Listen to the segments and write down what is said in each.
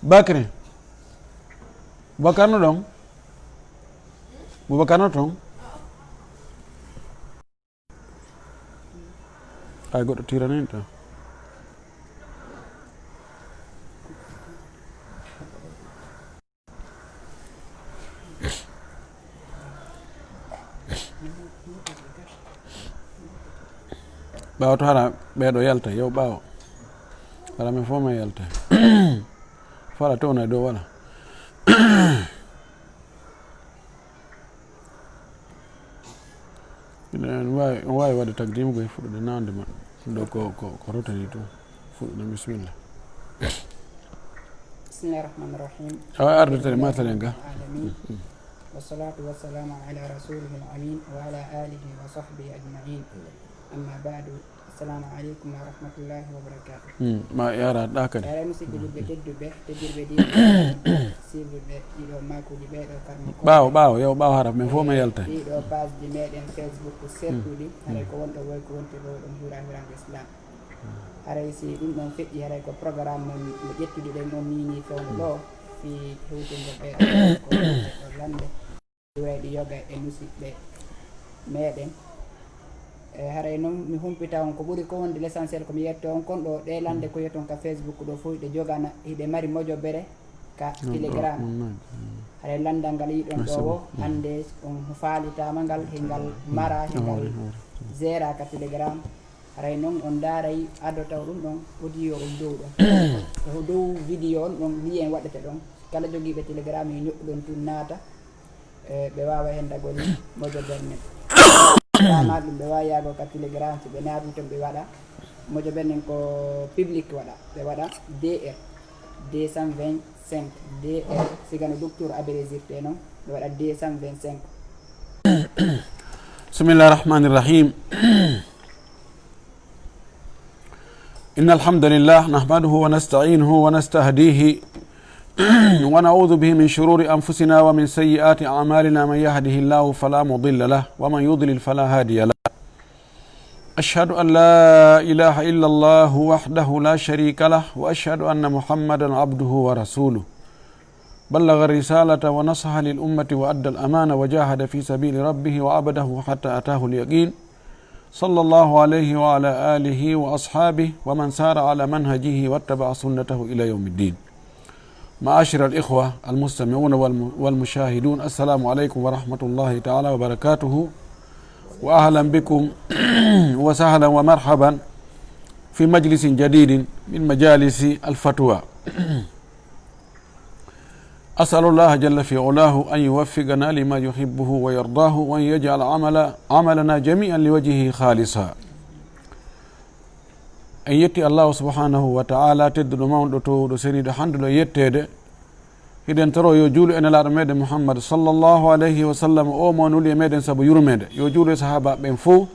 Bakri Bakar no dong Bubakar no dong ay goɗɗo tirani to ɓawo to hara ɓeɗo yalta yow ɓawo hara min fo ma yalta fala to na do wala on wawi waɗde taqdim goye fuɗɗude nawde ma ɗo ko rotani to fuɗɗude bisimillah bismillahir rahmanir rahim awa ardetede matalen ga wassalatu wassalamu ala rasulihil amin wa ala alihi wa sahbihi ajma'in amma ba'du assalamu aleykum wa rahmatullahi wa barakatuh ma yara ɗakade yara musidɓe julɓe tedduɓe tedirɓe ɗi sirɓe ɗiɗo makuji ɓeɗo karmi ɓawo yow ɓawo hara min fo ma yalta ɗiɗo page ji meɗen facebook sertuɗi haray ko wonɗo woy ko wonti ɗo ɗum hurahirande islam haray si ɗum ɗon feƴƴi haray ko programme mon mo ƴettuɗi ɗen on nini fewno ɗo fi hewtinde ɓeɗo ko ɗo lande durayɗi yoga e musidɓe meɗen haray noon mi humpita on ko ɓuuri ko wonde l' essentiel komi yetto on kon ɗo ɗe lande ko yeton ka facebook ɗo fof ɗe jogana hiɗe mari mojobere ka télégramme haray landal ngal yiɗon ɗo o hande on faalitama ngal hengal mara hengal géra ka télégramme haray noon on daaray addotaw ɗum ɗon audio on dow ɗon ko dow vidéo on ɗon lien waɗete ɗon kala jogiiɓe télégramme yo ñoƴƴu ɗon tun naata ɓe wawa hendagol mojobere men ma ɗum ɓe wawi yaago ka télégramme so ɓe naati ton ɓe waɗa mojo ɓenen ko public waɗa ɓe waɗa dr 225 dr sigano docteur abrégirte noon ɓe waɗa 225 bismillah rahmani rahim إن الحمد لله نحمده ونستعينه ونستهديه ونعوذ به من شرور أنفسنا ومن سيئات أعمالنا من يهده الله فلا مضل له ومن يضلل فلا هادي له أشهد أن لا إله إلا الله وحده لا شريك له وأشهد أن محمدا عبده ورسوله بلغ الرسالة ونصح للأمة وأدى الأمانة وجاهد في سبيل ربه وعبده حتى أتاه اليقين صلى الله عليه وعلى آله وأصحابه ومن سار على منهجه واتبع سنته إلى يوم الدين. معاشر الإخوة المستمعون والمشاهدون، السلام عليكم ورحمة الله تعالى وبركاته، وأهلا بكم وسهلا ومرحبا في مجلس جديد من مجالس الفتوى. أسأل الله جل في علاه أن يوفقنا لما يحبه ويرضاه وأن يجعل عملنا جميعا لوجهه خالصا. en yetti allahu subhanahu wa ta'ala tedduɗo mawɗo towɗo seniɗo handuɗo yettede hiɗen toro yo juulu ene laaɗo meɗen Mouhammad sallllahu alayhi wa sallam, o mo nuli e meɗen saabu yurmede. Yo juulu e sahaba ɓen fo,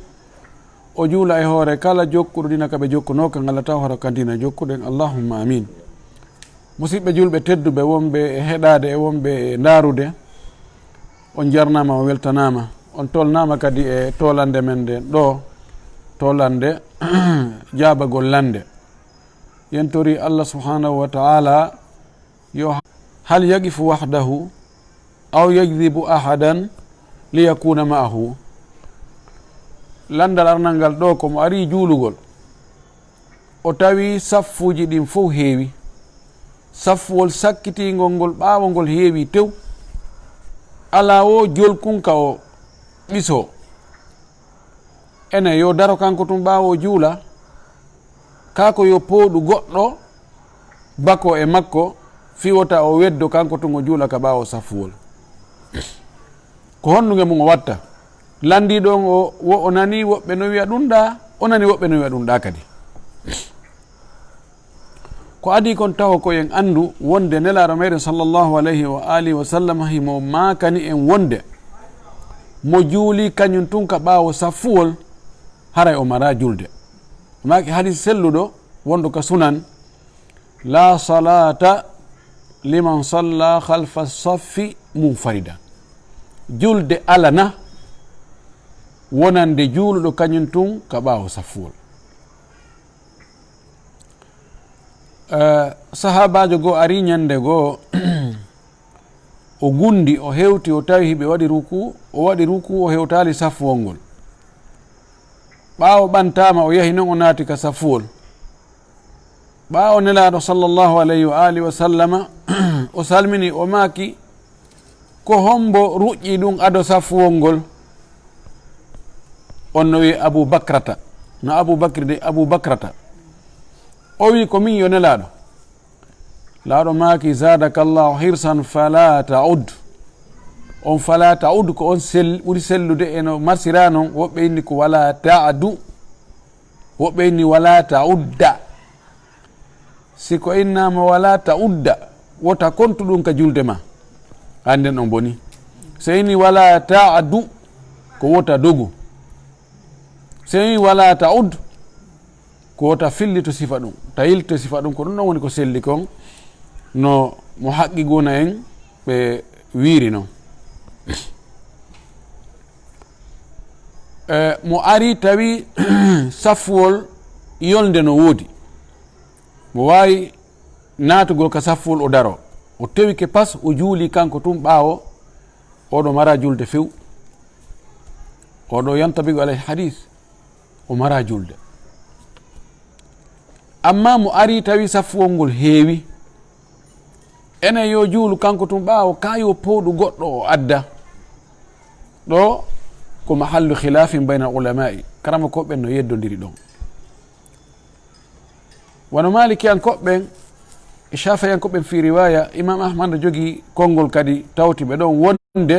o juula e hoore kala jokkuɗo ɗina kaɓe jokkunoka, ngalla taw hara kandina jokkuɗen, allahumma amin. musidɓe julɓe tedduɓe, wonɓe e heɗade e wonɓe e ndarude, on jarnama, o weltanama, on tolnama kadi e tolande men nden ɗo, tolande jabagol lande. yentori Allah subhanahu wa ta'ala yo hal yaqifu wahdahu aw yajdibu ahadan liyakuna ma'ahu. landal arnal ngal ɗo komo ari juulugol, o tawi saffuji ɗin fof heewi, saffuwol sakkitingol ngol ɓaawol ngol heewi tew, ala o jolkunka o ɓiso ene yo daro kanko tum ɓaawo juula, kako yo pooɗu goɗɗo bako e makko fiwota o weddo kanko tum o juula ka ɓaawo saffuwol. ko honnuge mum o watta. landiɗon o nani woɓɓe no wiya ɗum ɗa, o nani woɓɓe no wiya ɗum ɗa kadi. ko adi kon tawa ko en andu wonde nelaɗo meɗen sallllahu alayhi wa alihi wa sallam himo makani en wonde mo juuli kañum tun ka ɓaawo saffuwol haray o mara julde. maki hadis selluɗo wondu ka sunan, la salata liman salla khalfa saffi munfarida julde alana wonande juuluɗo kañum tun ka ɓaawo saffuwol. sahabajo goo ari ñande goo o gundi o hewti o tawi hiɓe waɗi ruku o waɗi ruku o hewtali saffuwol ngol ɓaawo ɓantama o yahi noon o naati ka saffuwol ɓaawo nelaɗo sallllahu alayhi wa alihi wa sallama o salmini o maaki ko hombo ruƴƴi ɗum ado saffuwol ngol on no wi aboubakrata no aboubacry de aboubakrata o wi ko min yo nelaɗo laaɗo maaki zadaka llahu hirsan fala taud on fala taud ko on ɓuri sellude eno marsira noon woɓɓe inni ko wala taadu woɓɓe inni wala taudda siko innama wala taudda wota kontu ɗum ka julde ma anden on boni so inni wala taadu ko wota dogu so inni wala taud ko wota filli to sifa ɗum tayil to sifa ɗum ko ɗum ɗon woni ko selli kon no mo haqqi gona en ɓe wiiri noon mo ari tawi saffuwol yolde no woodi mo wawi natugol ka saffuwol o daro o tewike pas o juuli kanko tun ɓaawo oɗo mara julde few oɗo yantabigo alayhi hadis o mara julde amma mo ari tawi saffuwol ngol heewi enen yo juulu kanko tun ɓaawo ka yo powɗu goɗɗo o adda ɗo ko mahallu khilafin bayna ulamai karama koɓɓen no yeddodiri ɗon wono maliki an koɓɓen e shafayi an koɓɓen fi riwaya imam ahmad no jogui konngol kadi tawti ɓe ɗon wonde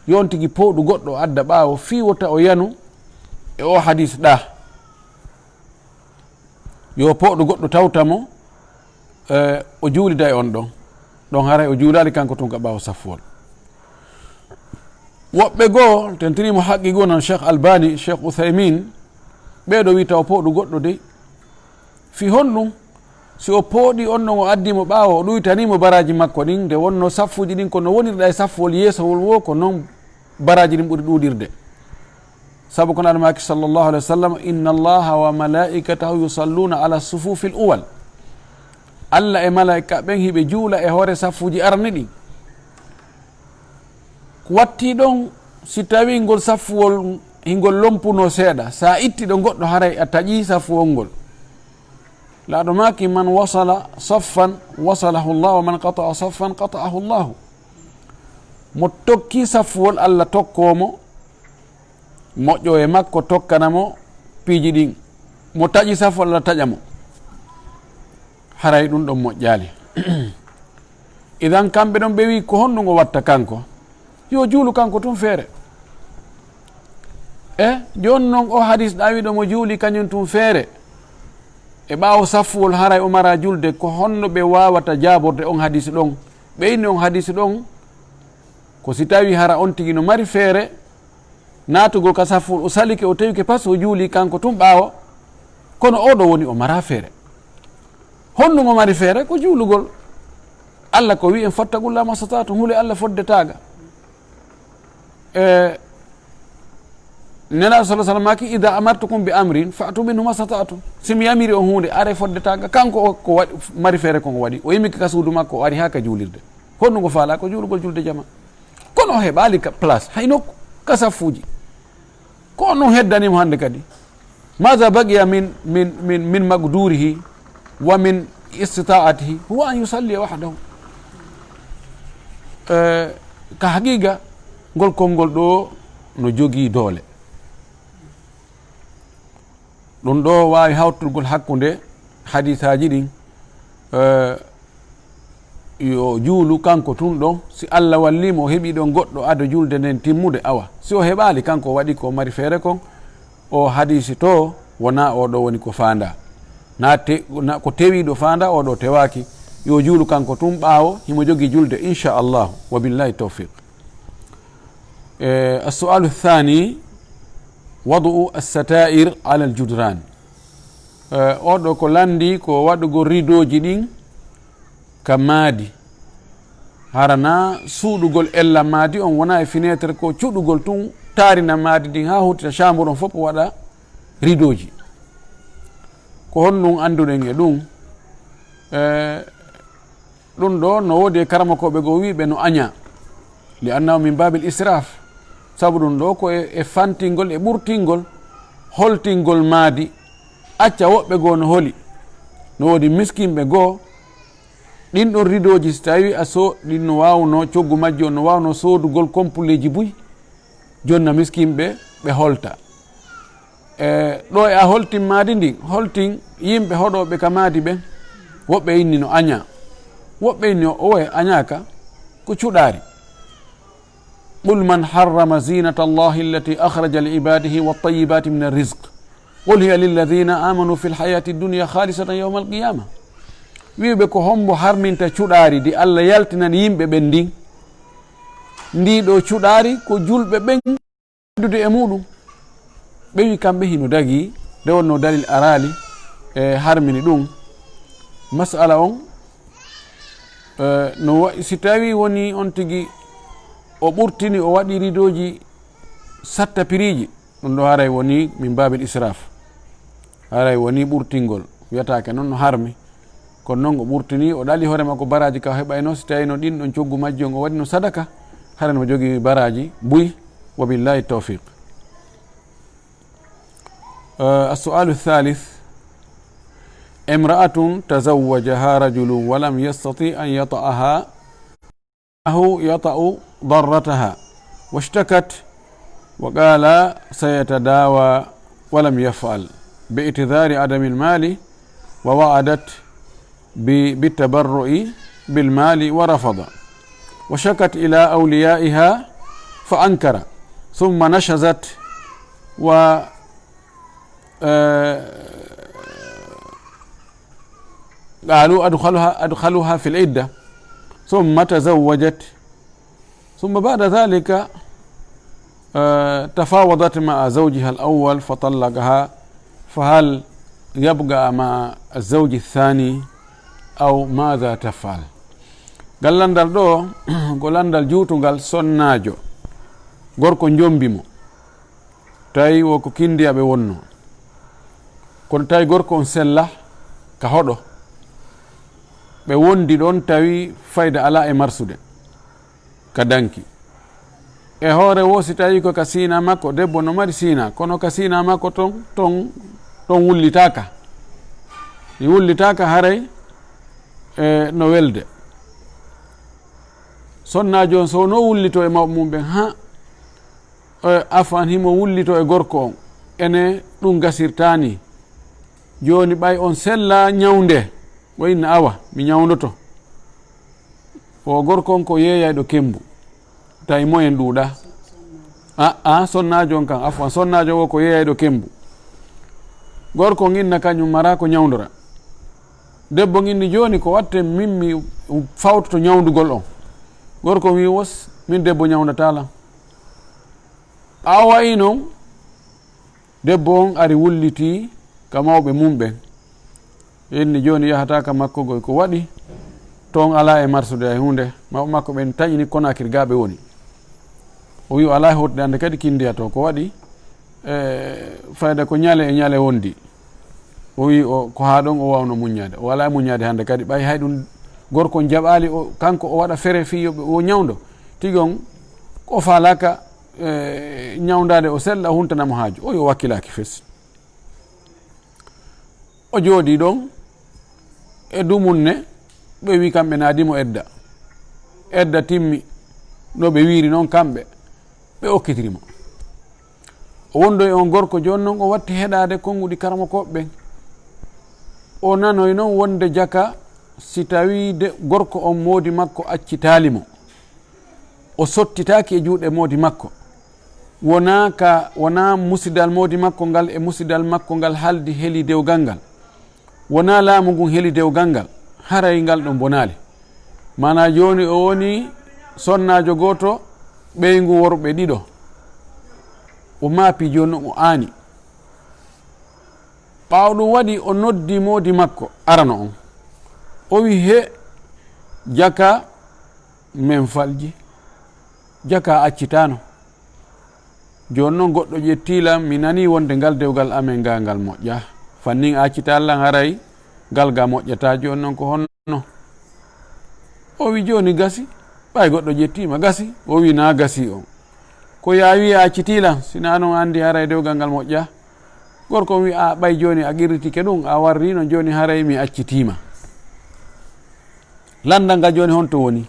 yon tigui powɗu goɗɗo o adda ɓaawo fi wota o yanu e o hadis ɗa yo powɗo goɗɗo tawtamo o juulida e on ɗon haray o juulali kanko tun ka ɓaawo saffuwol woɓɓe goo tentinimo haqqi goo noon cheikh albani cheikh outhaymin ɓeɗo wi taw powɗo goɗɗo de fi honɗum si o pooɗi on ɗon o addimo ɓaawo o ɗuytanimo baraji makko ɗin nde wonno saffuji ɗin kono wonirɗa e saffuwol yeesowol wo ko noon baraji ɗin ɓuri ɗuɗirde saabu kono aɗamaki sallllahu alih wa sallam inna allaha wa malaikatahu yusalluna ala sufufi l uwal allah e malaika ɓen hiɓe juula e hoore saffuji arni ɗin watti ɗon si tawi ngol saffuwol hingol lompuno seeɗa sa itti ɗo goɗɗo haray a taƴi saffuwol ngol laaɗo maki man wasala saffan wasalahu llah wa man qata'a saffan qata'ahu llahu mo tokki saffuwol allah tokkomo moƴƴo e makko tokkanamo piiji ɗin mo taƴi saffuwol allah taƴamo haray ɗum ɗon moƴƴaali idan kamɓe ɗon ɓe wi ko honɗum o watta kanko yo juulu kanko tun feere joni noon o hadis ɗawiɗo mo juuli kañum tun feere e ɓaawo saffuwol haray o mara julde ko honno ɓe wawata jaborde on hadisi ɗon ɓe inni on hadisi ɗon ko si tawi hara on tigi no mari feere natugol ka saffuwol o salike o tawike pas o juuli kanko tun ɓaawo kono oɗo woni o mara feere honɗum o mari feere ko juulugol allah ko wi en fattagulla masatatum huule allah foddetaga nelaɗo sa sallam maki ida amartukum bi amrin fatu minhu masatatum simi yamiri on hunde are foddetaga kanko ko waɗi mari feere koko waɗi o yimiki ka suudu makko o ari ha ka juulirde honɗum ko faala ko juulugol julde jama kono o heɓali ka place hay nokku ka saffuji ko on ɗum heddanimo hande kadi maga baqiya min magdurihi wa min istita'atihi huwa an yusallia wahdahu ka haqiqa ngol konngol ɗo no jogii doole ɗum ɗo wawi hawturgol hakkude hadisaji ɗin yo juulu kanko tun ɗon si allah wallimo o heeɓi ɗon goɗɗo ado julde nden timmude awa si o heɓali kanko o waɗi ko mari feere kon o hadisi to wona oɗo woni ko fanda ko tewiɗo fanda oɗo tewaki yo juulu kanko tun ɓaawo himo jogui julde inchallahu wa billahi tawfiq. السؤال الثاني وضع الستائر على الجدران oɗo ko landi ko waɗugo ridoji ɗin ka maadi harana suuɗugol ella maadi on wona e fenêtre ko cuɗugol tun taarina maadi ndin ha huttita chambre on fof waɗa ridoji ko honɗum anduɗen e ɗum ɗum ɗo no woodi e karamakoɓe go wiɓe no aña li annahu min babil israf sabu ɗum ɗo ko e fantingol e ɓurtingol holtingol maadi acca woɓɓe goo no holi no woodi miskinɓe goo ɗin ɗon ridoji so tawi ɗin no wawno coggu majji on no wawno sodugol compleji buy jonna miskinɓe ɓe holta ɗo e a holtin maadi ndin holtin yimɓe hoɗoɓe ka maadi ɓen woɓɓe inni no aña woɓɓe inni o e añaka ko cuɗari qul man harrama zinata allahi allati akhraja li ibadihi wattayibati min arrizq qul hiya lilladina amanu fi lhayati dunia khalisatan yawma alqiyama wiɓe ko hombo harminta cuɗari di allah yaltinani yimɓe ɓen ndin ndiɗo cuɗari ko julɓe ɓen addude e muɗum ɓe wi kamɓe hino dagi nde wonno dalil arali e harmini ɗum masala on si tawi woni on tigi o ɓurtini o waɗi ridoji satta piriji ɗum ɗo haray woni min babil israf haray woni ɓurtingol wiyatake noon no harmi kono noon o ɓurtini o ɗali hoore makko baraji ka heɓayno si tawi no ɗin ɗon coggu majji on o waɗi no sadaka hara no jogui baraji buy wa billahi tawfiq السؤال الثالث امرأة تزوجها رجل ولم يستطيع أن يطأها أنه يطأ ضرتها واشتكت وقال سيتداوى ولم يفعل باعتذار عدم المال ووعدت بالتبرع بالمال ورفض وشكت إلى أوليائها فأنكر ثم نشزت و قالوا أدخلها في العدة ثم تزوجت ثم بعد ذلك تفاوضت مع زوجها الأول فطلقها فهل يبقى مع الزوج الثاني أو ماذا تفعل قال لندل دو قال لندل جوتو قال سناجو gorko jombimo tawi woko kindiyaɓe wonno kono tawi gorko on sella ka hoɗo ɓe wondi ɗon tawi fayda ala e marsude ka danki e hoore wo si tawi ko ka sina makko debbo no mari sina kono ka sina makko ton wullitaka i wullitaka haray no welde sonnajo on so no wullito e mawɓe mum ɓen ha afan himo wullito e gorko on ene ɗum gasirtani joni ɓay on sella ñawnde o inna awa mi ñawdoto o gorko on ko yeeyayɗo kembu tawi moyen ɗuuɗa sonnajo on kan afan sonnajo o ko yeeyayɗo kembu gorko on inna kañum mara ko ñawdora debbo inni joni ko watte min mi fawtoto ñawdugol on gorko wi wos min debbo ñawdatala ɓawayi noon debbo on ari wulliti ka mawɓe mum ɓen inni joni yahataka makko goy ko waɗi toon ala e marsude e hunde mawɓe makko ɓen taƴini Conakry gaɓe woni o wi ala hotde ande kadi kindiya to ko waɗi fayda ko ñale e ñale wondi o wi ko ha ɗon o wawno muñade o wala muñade hande kadi ɓay hay ɗum gorko jaɓali kanko o waɗa fere fiyoɓe o ñawdo tigi on o falaka ñawdade o sella huntanamo haaju o yo wakkilaki fes o jooɗi ɗon e dumunne ɓe wi kamɓe naadimo edda timmi no ɓe wiiri noon kamɓe ɓe okkitirimo o wondo e on gorko joni noon o watti heɗade konguɗi karmakoɓe ɓen o nanoy noon wonde jaka si tawi gorko on moodi makko accitalimo o sottitaki e juuɗe moodi makko wona musidal moodi makko ngal e musidal makko ngal haldi heeli dewgal ngal wona laamu ngun heeli dewgal ngal haray ngal ɗo bonali mana joni o woni sonnajo goto ɓeygu worɓe ɗiɗo o maapi joni o aani ɓawo ɗum waɗi o noddi moodi makko arano on o wi he jaka men falji jaka accitano joni noon goɗɗo ƴettilam mi nani wonde ngal dewgal amen ngal moƴƴa fannin accita Allah haray ngal ga moƴƴata joni noon ko honno o wi joni gasi ɓay goɗɗo ƴettima gasi o wi na gasi on ko ya wi accitilam sina noon andi haray dewgal ngal moƴƴa gorko wi a ɓay joni a qirritike ɗum a warrino joni haray mi accitima landal ngal joni honto woni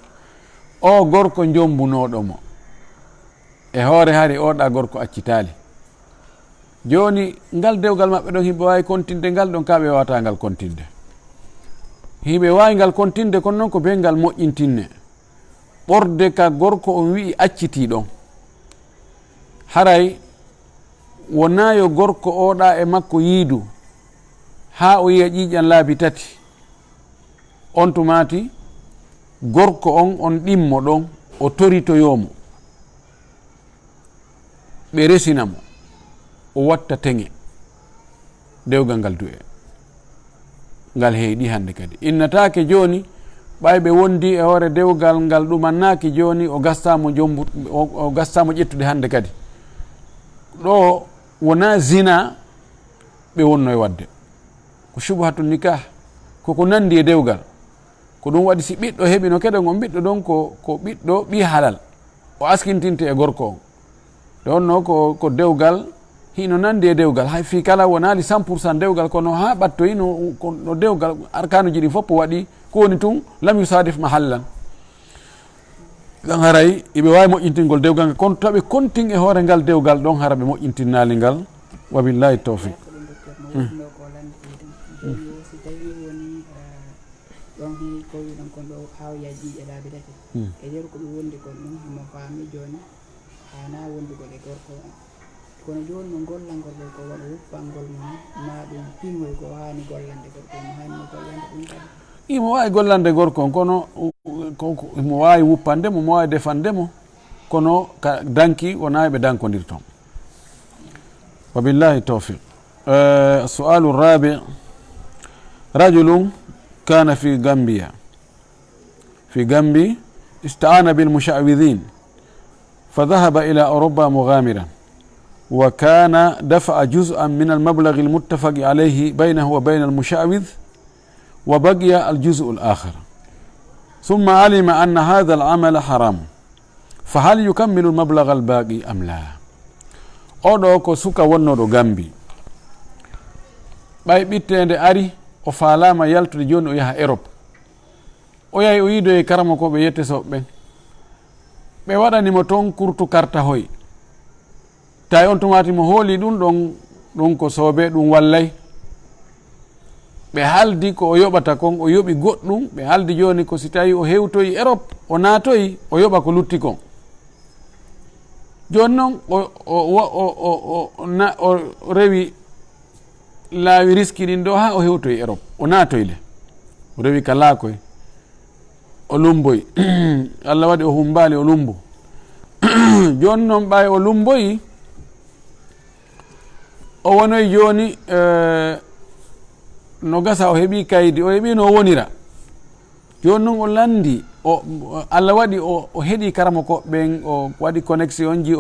o gorko jombunoɗomo e hoore hari oɗa gorko accitali joni ngal dewgal maɓɓe ɗon himɓe wawi kontinde ngal ɗon ka ɓe wawata ngal kontinde himɓe wawi ngal kontinde kono noon ko be ngal moƴƴintinne ɓorde ka gorko on wi'i acciti ɗon haray wona yo gorko oɗa e makko yiidu ha o yiya ƴiƴan laabi tati on tumati gorko on ɗimmo ɗon o toritoyomo ɓe resinamo o watta teŋe dewgal ngal du'e ngal heyɗi hande kadi innatake joni ɓay ɓe wondi e hoore dewgal ngal ɗumannaki joni o gassamo ƴettude hande kadi ɗo wona zina ɓe wonno e wadde ko subhatu nikah koko nandi e dewgal ko ɗum waɗi si ɓiɗɗo heeɓi no keɗen on ɓiɗɗo ɗon ko ɓiɗɗo ɓi halal o askintinte e gorko on nde wonno ko dewgal hino nandi e dewgal hay fi kala wonali 100% dewgal kono ha ɓattoyi no dewgal arkanuji ɗi fof waɗi ko woni tun lam yusadif mahallan ɗan haray eɓe wawi moƴƴintingol dewgal ngal kono taɓe kontin e hoore ngal dewgal ɗon hara ɓe moƴƴintinnali ngal wabillahi tawfiq ɗon hi ko wiɗon kon ɗo hawya ƴiƴe laabi tati e nder ko ɓe wondi kon ɗum himo faami joni hana wondugol e gorko on kono joni no gollangol ɗo ko waɗa wuppangol mum ma ɗum pingol ko hani gollande gorko mo hanno gollande ɗum kadi imo wawi gollande gorko on kono mo wawi wuppandemo mo wawi defandemo kono ka danki wona ɓe dankodir toon wabillahi tawfiq sualu rabi rajulum كان في غامبيا في غامبي استعان بالمشعوذين فذهب إلى أوروبا مغامرا وكان دفع جزءا من المبلغ المتفق عليه بينه وبين المشعوذ وبقي الجزء الآخر ثم علم أن هذا العمل حرام فهل يكمل المبلغ الباقي أم لا أودو كو سوكا ونودو غامبي باي بيتende ari o faalama yaltude joni o yaha Europe o yahi o yiido e karama ko ɓe yette soɓe ɓen ɓe waɗanimo toon kurtu karta hoy tawi on tumati mo hooli ɗum ko soobe ɗum wallay ɓe haldi ko o yoɓata kon o yoɓi goɗɗum ɓe haldi joni ko si tawi o hewtoyi Europe o naatoyi o yoɓa ko lutti kon joni noon o rewi laawi riski ɗin ɗo ha o hewtoye Europe o naatoyle o rewi ka laakoy o lumboyi Allah waɗi o humbali o lumbo joni noon ɓay o lumboyi o wonoyi joni no gasa o heeɓi kaydi o heeɓi no wonira joni noon o landi Allah waɗi o heeɗi karama koɓɓen o waɗi connexion ji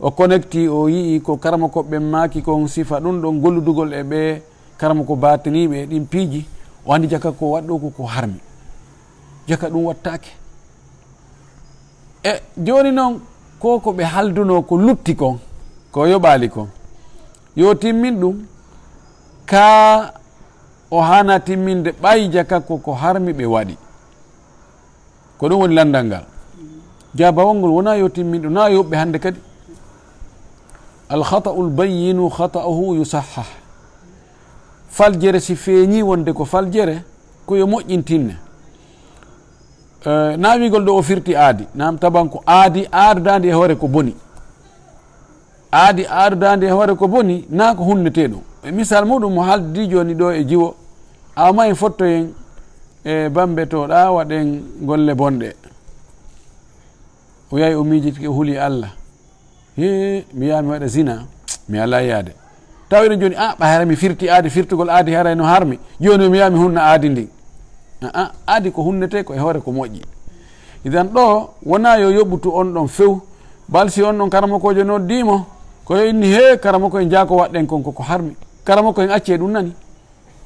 o connecti o yii ko karama koɓɓen maaki kon sifa ɗum ɗon golludugol e ɓe karama ko bataniɓe ɗin piiji o andi jaka ko waɗɗo ko harmi jaka ɗum wattake e joni noon ko ɓe halduno ko lutti kon ko yoɓali kon yo timmin ɗum ka o hana timminde ɓay jaka ko harmi ɓe waɗi ko ɗum woni landal ngal jabawol ngol wona yo timmin ɗum na yoɓɓe hande kadi alkhata'u lbayinu khata'uhu yusahhah faljere si feeñi wonde ko faljere koyo moƴƴintinne na wigol ɗo o firti aadi nam taban ko aadi ardade e hoore ko boni aadi ardade e hoore ko boni na ko hunneteɗum e misal muɗum mo haldi joni ɗo e jiwo awma en fottoyen e bambe to ɗa waɗen golle bonɗe o yahi o miijitike o huuli Allah mi wiya mi waɗa zina mi ala yaade taw eɗen joni ɓayara mi firti aadi firtugol aadi haray no harmi joni mi wiya mi hunna aadi ndin adi ko hunnete ko e hoore ko moƴƴi. Idan ɗo wona yo yoɓutu on ɗon few balsi on ɗon karamakojo noddimo koyo inni he karamako en jaako waɗɗen kon koko harmi karamako en acce ɗum nani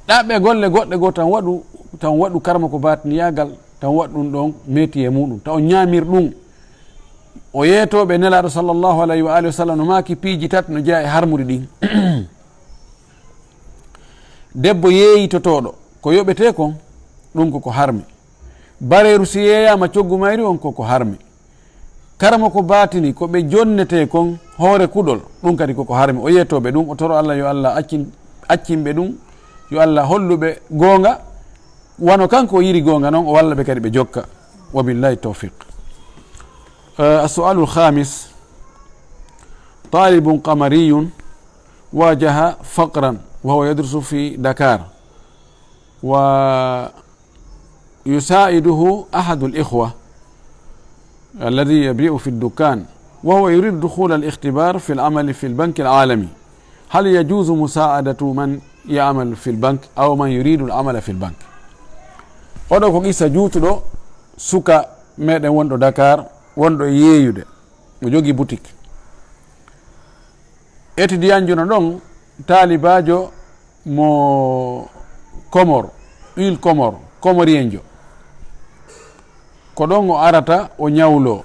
ɗaɓɓe golle goɗɗe goo tan waɗu karamako batiniyagal tan waɗu ɗum ɗon meti e muɗum taw ñamir ɗum o yeetoɓe nelaɗo sallllahu alayhi wa alihi wa sallam no maki piiji tati no jeeya e harmude ɗin debbo yeeyitotoɗo ko yoɓete kon ɗum koko harmi bareru si yeeyama coggu mayri on koko harmi karama ko batini ko ɓe jonnete kon hoore kuɗol ɗum kadi koko harmi o yeetoɓe ɗum o toro Allah yo Allah accimɓe ɗum yo Allah holluɓe goonga wano kanko o yiri goonga noon o walla ɓe kadi ɓe jokka wa billahi tawfiq. السؤال الخامس طالب قمري واجه فقرا وهو يدرس في دكار ويساعده أحد الإخوة الذي يبيع في الدكان وهو يريد دخول الاختبار في العمل في البنك العالمي. هل يجوز مساعدة من يعمل في البنك أو من يريد العمل في البنك؟ oɗo ko qissa juutuɗo suka meɗen wonɗo Dakar wonɗo yeeyude o jogi boutique étudiant-jo no ɗon taalibajo mo Comore île Comore comorien jo ko ɗon o arata o ñawlo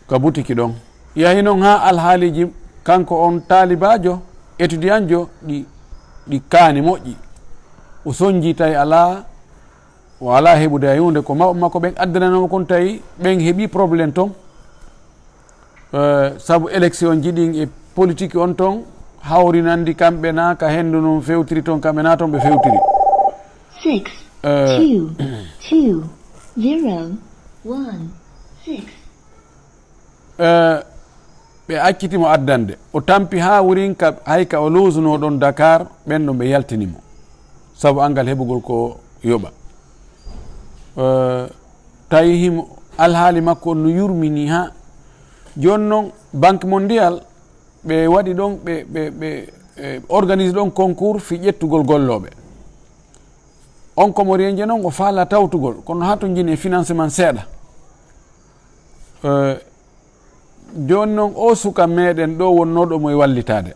ka boutique ɗon yahi noon ha alhaaliji kanko on taalibajo étudiant jo ɗi kaani moƴƴi o soñji tawi o ala heɓude a hunde ko mawɓe makko ɓen addananoma kon tawi ɓen heeɓi probléme ton saabu élection jiɗin e politique on ton hawri nandi kamɓe na ka hendu num fewtiri toon kamɓe na toon ɓe fewtiri 6 2 2 0 1 6 ɓe accitimo addande o tampi ha wurin ka hayka o luusuno ɗon Dakar ɓen ɗon ɓe yaltinimo saabu angal heɓugol ko yoɓa tawi himo alhaali makko no yurmini ha joni noon banque mondial ɓe waɗi ɗon ɓe organise ɗon concours fi ƴettugol golloɓe on comorien je noon o faala tawtugol kono ha to jini e financement seeɗa joni noon o suka meɗen ɗo wonnoɗomo e wallitade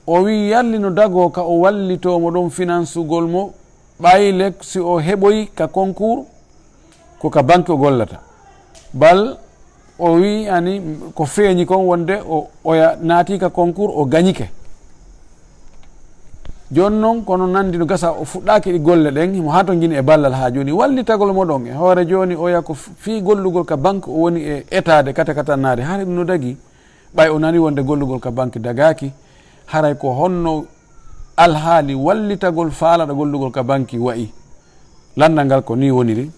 o wi yalli no dago ka o wallitomo ɗon financegol mo ɓayle si o heɓoyi ka concours ko ka banque o gollata bal o wi ani ko feeñi kon wonde oya naati ka concours o gañike joni noon kono nandi no gasa o fuɗɗaki ɗi golle ɗen himo ha to jini e ballal ha joni wallitagol moɗon e hoore joni oya ko fi gollugol ka banque o woni e étade katakatannade haara ɗum no dagui ɓay o nani wonde gollugol ka banque dagaki haray ko honno alhaali wallitagol faalaɗo gollugol ka banque wayi landal ngal ko ni woniri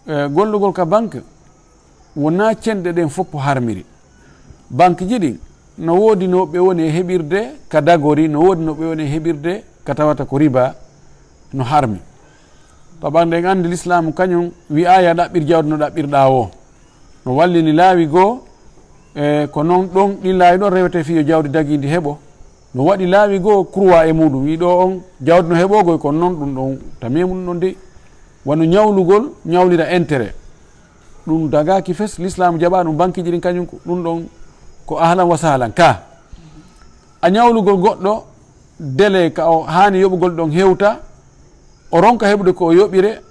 gollugol ka banque wona cenɗe ɗen fof harmiri banque ji ɗin no woodi no ɓe woni e heɓirde ka dagori no woodi no ɓe woni e heɓirde ka tawata ko riba no harmi paɓanɗe en andi l'islamu kañum wi'aya ɗaɓɓir jawdi no ɗaɓɓirɗa o no wallini laawi goo ko noon ɗon ɗin laawi ɗon rewete fiyo jawdi dagidi heeɓo no waɗi laawi goo croix e muɗum wiɗo on jawdi no heɓogoy kono noon ɗum ɗon tamemum ɗon de wano ñawlugol ñawlira intérêt ɗum dagaki fes l'islamu jaɓa ɗum banque ji ɗin kañum ɗum ɗon ko ahlan wa sahlan ka a ñawlugol goɗɗo délai ka o hani yoɓugol ɗon hewta o ronka heɓude ko o yoɓire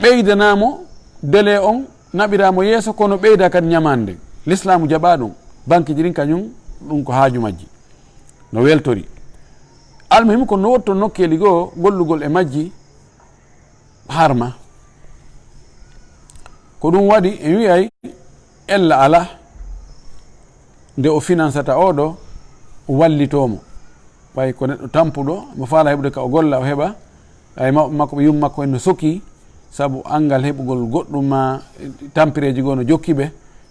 ɓeydanamo délai on naɓiramo yeeso kono ɓeyda kadi ñamande l'islamu jaɓa ɗum banque ji ɗin kañum ɗum ko haaju majji no weltori almuhim ko no wotto nokkeli goo gollugol e majji harma ko ɗum waɗi e wiyay ella ala nde o financata oɗo o wallitomo ɓay ko neɗɗo tampuɗo mo faala heɓude ka o golla o heɓa ay mawɓe makko ɓe yum makko en no sokki saabu angal heɓugol goɗɗum ma tampireji goo no jokkiɓe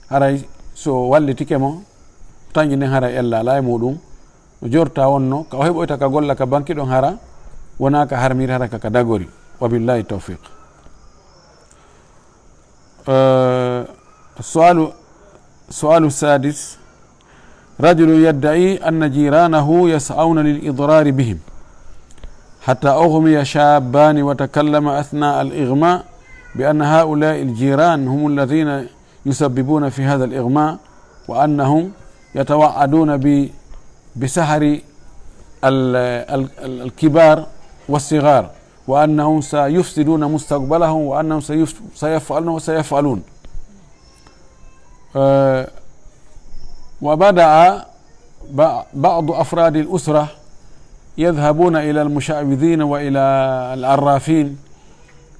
haray so wallitike mo tañƴi nden haray ella ala e muɗum no jorta wonno ka o heɓoyta ka golla ka banque ɗon hara wona ka harmiri hara kaka dagori wabillahi tawfiq. السؤال السادس رجل يدعي أن جيرانه يسعون للإضرار بهم حتى أغمي شابان وتكلم أثناء الإغماء بأن هؤلاء الجيران هم الذين يسببون في هذا الإغماء، وأنهم يتوعدون بسهر الكبار والصغار، وأنهم سيفسدون مستقبلهم، وأنهم سيفعلون وسيفعلون. وبدأ بعض أفراد الأسرة يذهبون إلى المشعوذين وإلى العرافين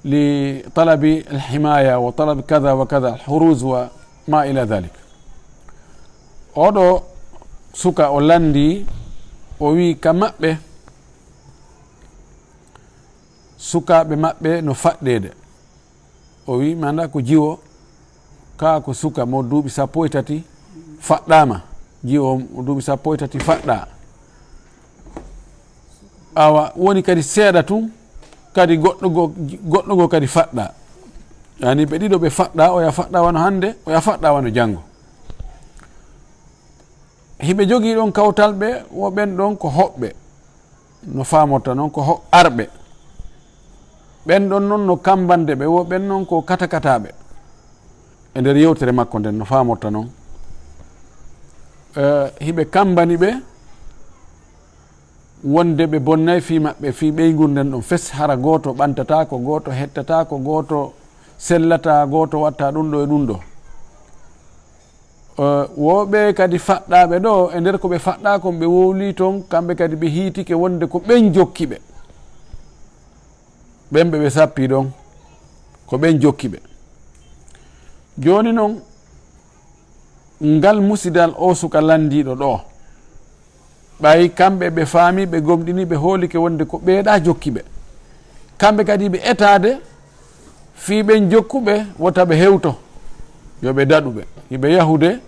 لطلب الحماية وطلب كذا وكذا، الحروز وما إلى ذلك. oɗo suka o landi o wi ka maɓɓe sukaɓe maɓɓe no faɗɗede. O wi manda ko jiwo ka ko suka mo duuɓi 13 faɗɗama, jiwo mo duuɓi 13 faɗɗa, awa woni kadi seeɗa tun kadi goɗɗugo kadi faɗɗa. Yani ɓe ɗiɗo ɓe faɗɗa, oya faɗɗa wano hande, oya faɗɗa wano janggo. hiɓe jogii ɗon kawtal ɓe, wo ɓen ɗon ko hoɓɓe no famorta noon ko arɓe, ɓen ɗon noon no kambande ɓe, wo ɓen noon ko katakataɓe e nder yewtere makko nden no famorta noon. hiɓe kambani ɓe wonde ɓe bonnayi fi maɓɓe, fi ɓeygu nden ɗon fes, hara goto ɓantatako, goto hettatako, goto sellata, goto watta ɗum ɗo e ɗum ɗo. woɓe kadi faɗɗaɓe ɗo e nder ko ɓe faɗɗa kon ɓe wowli toon, kamɓe kadi ɓe hiitike wonde ko ɓen jokkiɓe, ɓen ɓe sappi ɗon ko ɓen jokkiɓe. joni noon ngal musidal o suka landiɗo ɗo ɓayi kamɓe ɓe faami, ɓe gomɗini, ɓe hoolike wonde ko ɓeeɗa jokkiɓe, kamɓe kadi ɓe etade fi ɓen jokkuɓe wota ɓe hewto yoɓe daɗuɓe. hiɓe yahude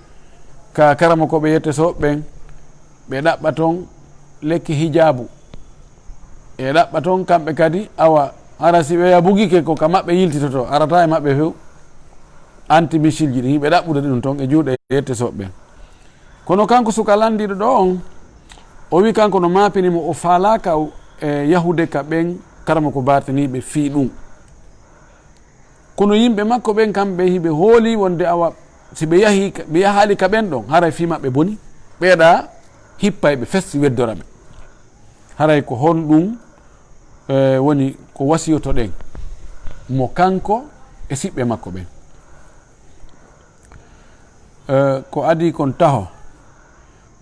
ka karama ko ɓe yette so ɓen ɓe ɗaɓɓa toon lekki hijabu e ɗaɓɓa toon kamɓe kadi awa hara si ɓe yabugike ko ka maɓɓe yiltitoto arata e maɓɓe few anti missile ji ɗi hiɓe ɗaɓɓude ɗum toon e juuɗe yette so ɓen. kono kanko suka landiɗo ɗo on o wi kanko no mapinimo o falaka e yahude ka ɓen karama ko bartaniɓe fi ɗum, kono yimɓe makko ɓen kamɓe hiɓe hooli wonde awa si ɓe yahali ka ɓen ɗon haray fi maɓɓe boni, ɓeeɗa hippa ɓe festi weddora ɓe, haray ko hon ɗum woni ko wasiyoto ɗen mo kanko e siɓɓe makko ɓen. ko adi kon taho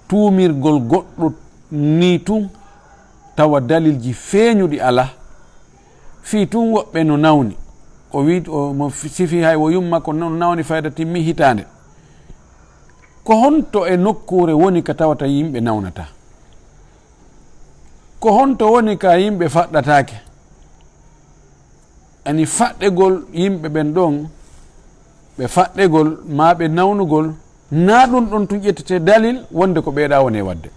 tuumirgol goɗɗo ni tun tawa dalilji feeñuɗi ala, fi tun woɓɓe no nawni, o wi mo sifi hay wo yumma ko nawni fayda timmi hitande, ko honto e nokkure woni ka tawata yimɓe nawnata, ko honto woni ka yimɓe faɗɗatake. ani faɗɗegol yimɓe ɓen ɗon ɓe faɗɗegol ma ɓe nawnugol na ɗum ɗon tun ƴettete dalil wonde ko ɓeeɗa woni wadde.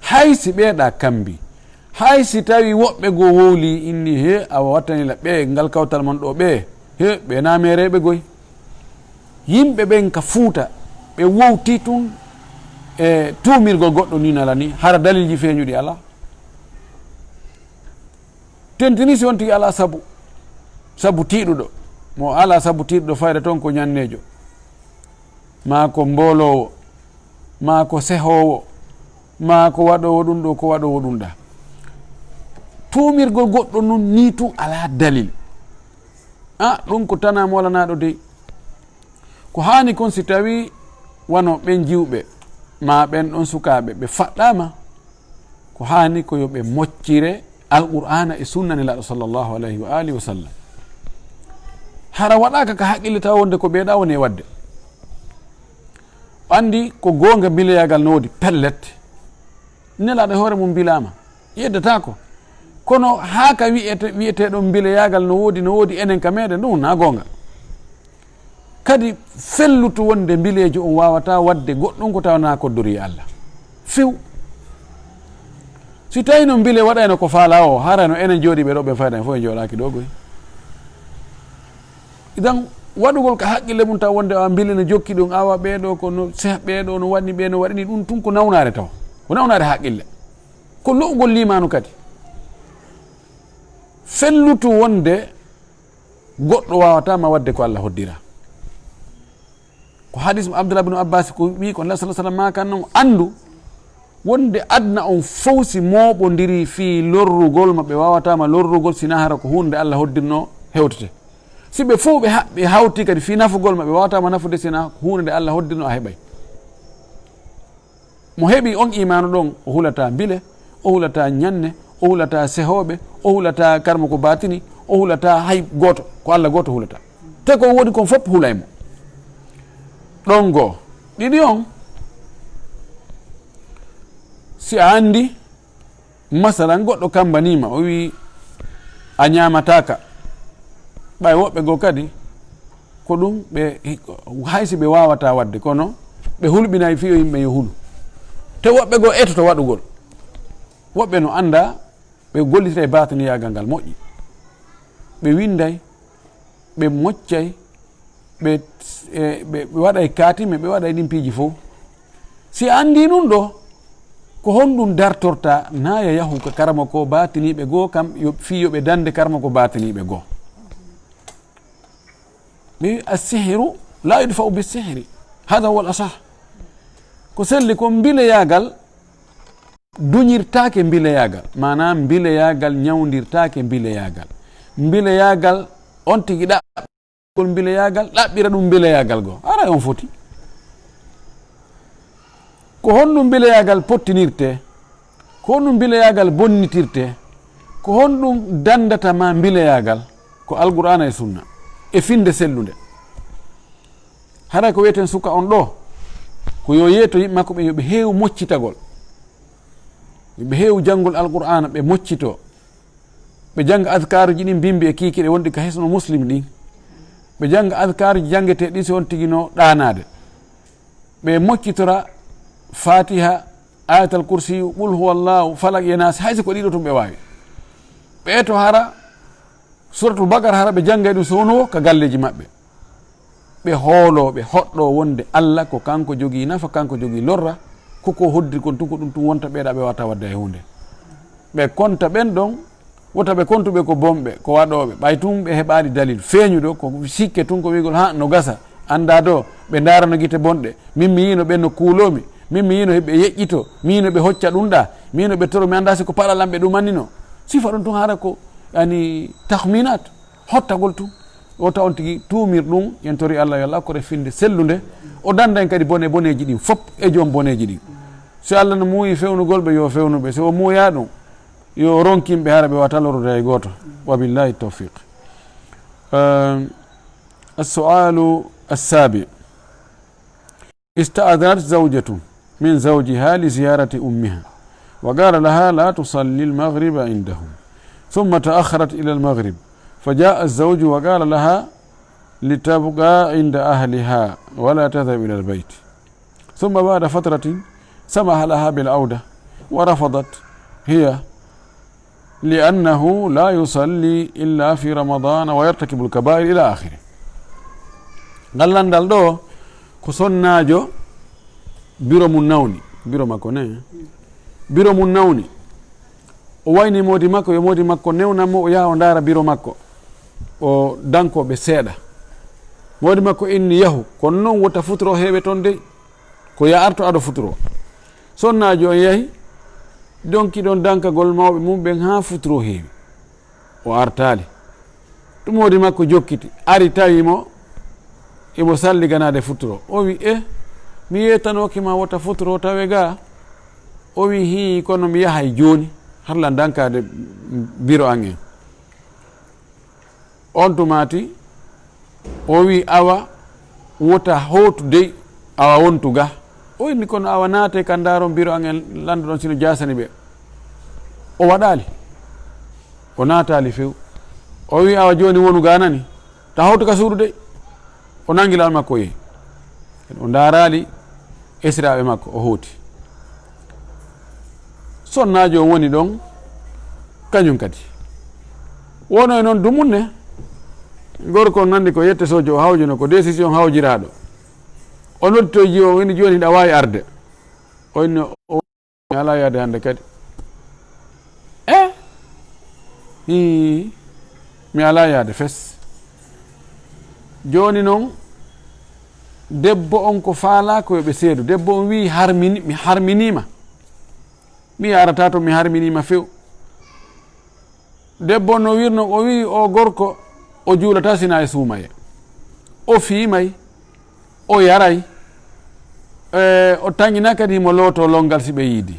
hay si ɓeeɗa kambi, hay si tawi woɓɓe goo wowli inni he awa wattanila ɓe ngal kawtal man ɗo ɓe namereɓe goy, yimɓe ɓen ka fuuta ɓe wowti tun e tuumirgol goɗɗo ni nala ni hara dalilji feeñuɗi ala. tentini si wonti ala sabu tiiɗuɗo, mo ala sabu tiiɗuɗo fayda toon ko ñannejo, ma ko mboolowo, ma ko sehowo, ma ko waɗowo ɗum ɗo, ko waɗowo ɗum ɗa. tuumirgol goɗɗo nun ni tun ala dalil, ɗum ko tana molanaɗo dey. ko hani kon si tawi wano ɓen jiwɓe ma ɓen ɗon sukaɓe ɓe faɗɗama, ko hani ko yoɓe moccire alqur'ana e sunna nelaɗo sallllahu alayhi wa alihi wa sallam. hara waɗaka ka haqqillita wonde ko ɓeeɗa woni e wadde. andi ko gonga bileyagal no wodi pellet, nelaɗo hoore mum bilama yeddatako, kono ha ka wiyete ɗon bileyagal no wodi enen ka meɗen ɗum na gonga. kadi felluto wonde bilejo on wawata wadde goɗɗum ko tawana koddori Allah few. si tawi no bile waɗayno ko faala o harano enen jooɗiɓe ɗo ɓe fayda fof e jooɗaki ɗo goy. idan waɗugol ka haqqille mum taw wonde a bile no jokki ɗum awa ɓeɗo kono ɓeɗo no waɗni ɓe no waɗini ɗum tun ko nawnare taw, ko nawnare haqqille, ko lo'ugol limanu kadi. fellutu wonde goɗɗo wawatama wadde ko Allah hoddira. Ko hadis Abdullah ibn Abbas ko wi ko Allah sallallahu alaihi wasallam makanno andu wonde adna on fawsi moɓodiri fi lorrugol maɓe wawatama lorrugol sina hara ko hunde Allah hoddirno hewtete. Si ɓe fof ɓe hawti kadi fi nafugol maɓe wawatama nafude sina ko hunde nde Allah hoddirno a heɓay. Mo heɓi on imanu ɗon o hulata bile, o hulata ñanne, o hulata sehoɓe, o hulata karma ko batini, o hulata hay goto ko Allah goto hulata. Te ko woni kon fof hulaymo. Ɗon goo ɗiɗi on si a andi masalan goɗɗo kambanima o wi a ñamataka ɓay woɓɓe goo kadi ko ɗum ɓe haysi ɓe wawata wadde kono ɓe hulɓinay fiyo yimɓe yo hulu. Te woɓɓe goo etoto waɗugol, woɓɓe no anda ɓe gollitira e batiniyagal ngal moƴƴi, ɓe winday, ɓe moccay, ɓe waɗay katime, ɓe waɗay ɗin piiji fof. Si andi ɗum ɗo ko honɗum dartorta naya yahu ko karama ko batiniɓe goo kam fiyoɓe dande karama ko batiniɓe goo. ɓe assihiru la yudfa'u bisihri hada huwa al asah. Ko selli ko mbileyagal duñirtake mbileyagal, mana mbileyagal ñawdirtake mbileyagal. Mbileyagal on tigi ɗaɓɓol mbileyagal ɗaɓɓira ɗum mbileyagal goo ara on foti. Ko honɗum mbileyagal pottinirte, ko honɗum mbileyagal bonnitirte, ko honɗum dandata ma mbileyagal ko alqur'ana e sunna e finde sellude. Haray ko wiyeten suka on ɗo ko yo yeeto yimɓe makko ɓe yoɓe heew moccitagol, yoɓe heew janngol alqur'ana ɓe moccito, ɓe janga adkaruji ɗin bimbi e kikiɗe wonɗi ka hisno muslim ɗin, ɓe janga adkaruji jangete ɗi so on tigino ɗanade, ɓe moccitora fatiha, ayatal kursi, qul huwallahu, falak e nas, haysi ko ɗiɗo tum ɓe wawi. ɓe to hara suratul bakara hara ɓe jangay ɗum so wono ka galleji maɓɓe, ɓe hoolo ɓe hoɗɗo wonde Allah ko kanko jogui nafa, kanko jogui lorra, koko hoddir kon tun ko ɗum tun wonta ɓeeɗa ɓe wata wadde e hunde. Ɓe konta ɓen ɗon wota ɓe kontuɓe ko bomɓe ko waɗoɓe ɓay tun ɓe heɓani dalil feeñuɗo ko sikke tun ko wigol ha no gasa anda do ɓe darano guite bonɗe, min mi yino ɓen no kuulomi, min mi yino ɓe yeƴƴito, mi yino ɓe hocca ɗum ɗa, mi yino ɓe toro mi anda si ko paɗalam ɓe ɗumannino. Sifa ɗon tun hara ko yani tahminat hottagol tun wota on tigui tumir ɗum yen tori Allah yo Allah kore finde sellude o danda en kadi boneji ɗin fop e joom boneji ɗin. So Allah no muuyi fewnugol ɓe yo fewnuɓe, so o muuya ɗum yo ronkimɓe hara ɓe wata lorrude hay goto. Wabillahi tawfiq. السؤال السابع: استأذنت زوجة من زوجها لزيارة أمها وقال لها لا تصلي المغرب عندهم، ثم تأخرت إلى المغرب، فجاء الزوج وقال لها لتبقى عند أهلها ولا تذهب إلى البيت، ثم بعد فترة سمح لها بالعودة ورفضت هي لأنه لا يصلي إلا في رمضان ويرتكب الكبائر إلى آخره. gallandal ɗo ko sonnajo biro mum nawni, biro makko ne biro mum nawni, o wayni modi makko yo modi makko newnanmo o yaha o ndaara biro makko o dankoɓe seeɗa. Modi makko inni yahu kono noon wota futuro heeɓe toon dey ko ya arto aɗo futuro. Sonnajo on yahi donki ɗon dankagol mawɓe mum ɓen ha futuro heewi, o artali. Ɗum modi makko jokkiti ari tawimo imo salliganade futuro. O wi mi yetanokima wota futuro tawe ga. O wi hi kono mi yahay joni harla dankade biro an en. On tumati o wi awa wota hotu dey awa wontu ga. O inni kono awa naate kan daron biro an en lando ɗon sino jasani ɓe. O waɗali, o natali few. O wi awa joni wonu ga nani ta hawtu ka suudu dey. O nangi lawol makko o yehi, o darali esiraɓe makko o hooti. Sonnajo on woni ɗon kañum kadi wono e noon dumunne gorko nandi ko yette sojo o hawjuno ko décision hawjiraɗo. O nodditoji o inni joni ɗa wawi arde. O inni o ala yaade hande kadi mi ala yaade fes. Joni noon debbo on ko faala ko yoɓe seedu. Debbo on wi mi harminima, mi yarata to mi harminima few. Debbo no wirno o wi o gorko o juulata sina e suumaye, o fiimay, o yaray, o tañina kadi mo looto longal si ɓe yiidi.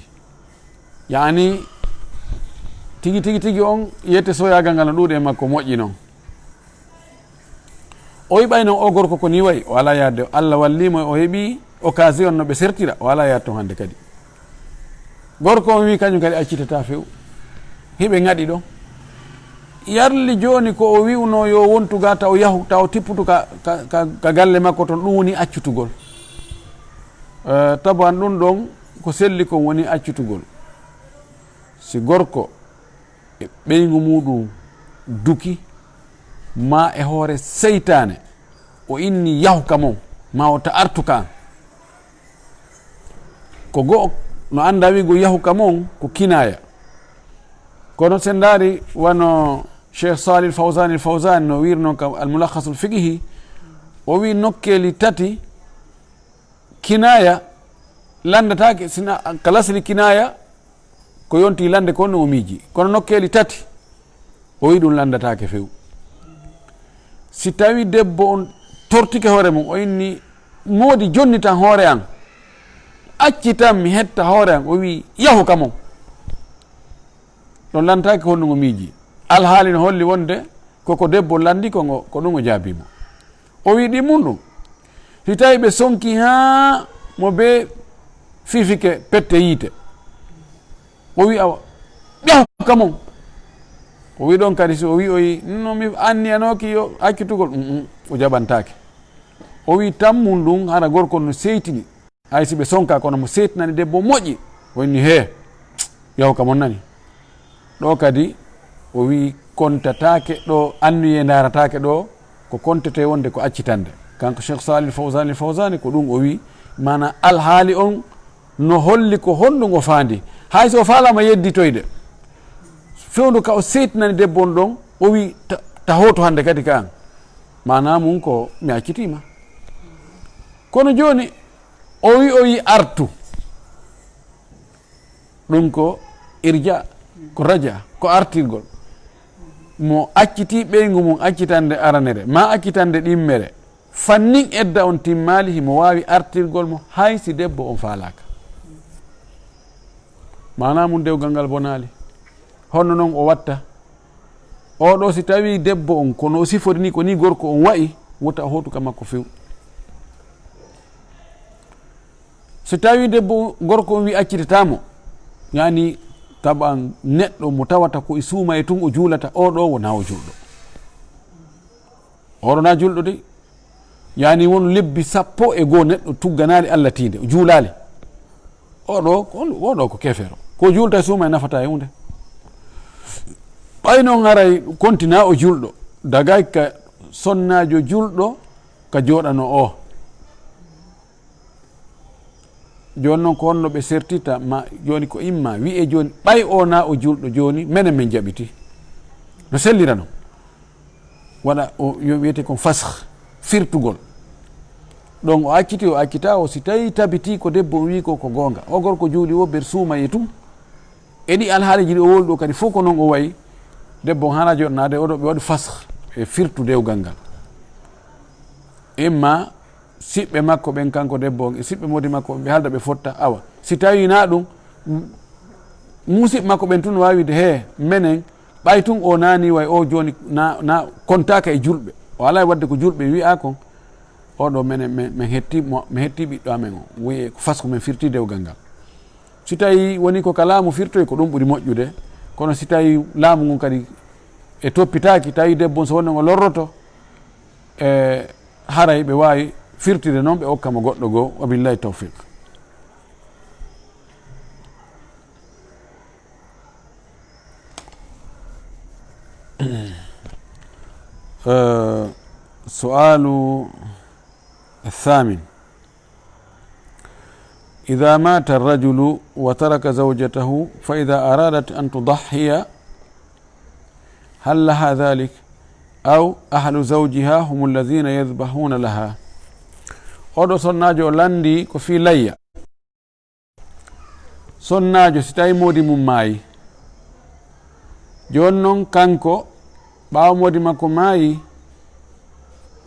Yani tigi tigi tigi on yette soyagal ngal no ɗuuɗe makko moƴƴi noon. O yiɓay noon o gorko ko ni wayi o ala yadde. Allah wallimo o heeɓi occasion no ɓe sertira, o ala yadde ton hannde kadi. Gorko on wi kañum kadi accitata few, hiɓe ŋaɗi ɗon. Yarli joni ko o wiwno yo wontu ga taw yahu taw tipputu ka galle makko ton, ɗum woni accutugol. Taban ɗum ɗon ko selli kon woni accutugol. Si gorko e ɓeygu muɗum duki ma e hoore seytane o inni yahu ka mon ma o ta artu ka ko go no anda wigo yahu ka mon ko kinaya. Kono sen daari wano Cheikh Salih al-Fawzani no wirno ka al-Mulakhas al-Fiqhi, o wi nokkeli tati kinaya landatake sina kalasli kinaya ko yonti lande ko no miiji, kono nokkeli tati o wi ɗum landatake few. Si tawi debbo on tortike hoore mum o inni moodi jonni tan hoore an, acci tan mi hetta hoore an, o wi yahu ka mon, ɗon lantaki honnugo miiji. Alhaali no holli wonde koko debbo landi ko ɗum o jaabimo. O wi ɗi mum ɗum si tawi ɓe sonki ha mo be fifike pette yiite, o wi awa yahu ka mon. O wi ɗon kadi so o wi o yi no mi anni anoki yo accutugol o jaɓantake. O wi tammum ɗum hara gorko no seytini, hay si ɓe sonka kono mo seytinani debbo moƴƴi, o inni he yahu ka mon nani. Ɗo kadi o wi kontatake ɗo, annuye daratake ɗo ko kontete wonde ko accitande. Kanko Cheikh Salih al-Fawzani ko ɗum o wi, mana alhaali on no holli ko honɗum o faandi. Hay so faalama yedditoyde fewndu ka o seytinani debbo on ɗon, o wi ta hoto hande kadi ka an, mana mum ko mi accitima. Kono joni o wi artu, ɗum ko irja, ko raja, ko artirgol. Mo acciti ɓeygu mum accitande aranere ma accitande ɗimmere, fannin edda on timmali himo wawi artirgol mo hay si debbo on faalaka. Mana mum dewgal ngal bonali. Honno noon o watta oɗo si tawi debbo on kono o sifori ni ko ni gorko on wayi, wota o hotuka makko few. So tawi debbo gorko on wi accitatamo, yani taɓan neɗɗo mo tawata ko e suuma e tun o juulata, oɗo wona o julɗo. Oɗona julɗo de, yani won lebbi 10 neɗɗo tugganali Allah tinde o juulali, oɗo ko kefero, ko julta e suuma e nafata e hunde. ɓay noon haray kontina o julɗo, dagay ka sonnajo julɗo ka joɗano o. Joni noon ko honno ɓe sertita ma joni ko imma wi'e joni ɓay o na o julɗo, joni menen min jaɓiti no sellira noon waɗa o wiyete kon fasah, firtugol. ɗon o acciti o accita o, si tawi tabiti ko debbo wi ko gonga, o gorko juuli o ber suuma e tum e ɗi alhaaliji ɗi o woli ɗo kadi fof ko noon o wayi, debbo hana joɗnade oɗo ɓe waɗi fasah e firtu dewgal ngal. Imma siɓɓe makko ɓen kanko debbo on e siɓɓe modi makko ɓe halda ɓe fotta awa, si tawi na ɗum musiɓe makko ɓen tun wawi de he menen ɓay tun o nani way o joni na kontaka e julɓe, o ala wadde ko julɓe wi'a kon, oɗo menen min hetti ɓiɗɗo amen o wiye ko fasku men firti dewgal ngal. Si tawi woni ko ka laamu firtoy ko ɗum ɓuuri moƴƴude, kono si tawi laamu ngun kadi e toppitaki, tawi debbo so wonno o lorroto e haray ɓe wawi firtide noon ɓe hokkamo goɗɗo goo. Wabillahi tawfiq. سؤال الثامن: إذا مات الرجل وترك زوجته فإذا أرادت أن تضحي hal laha dhalik aw ahlu zawjiha hum alladhina yadhbahuna laha. Oɗo sonnajo o landi ko fi layya. Sonnajo si tawi modi mum maayi, joni noon kanko ɓawa modi makko maayi,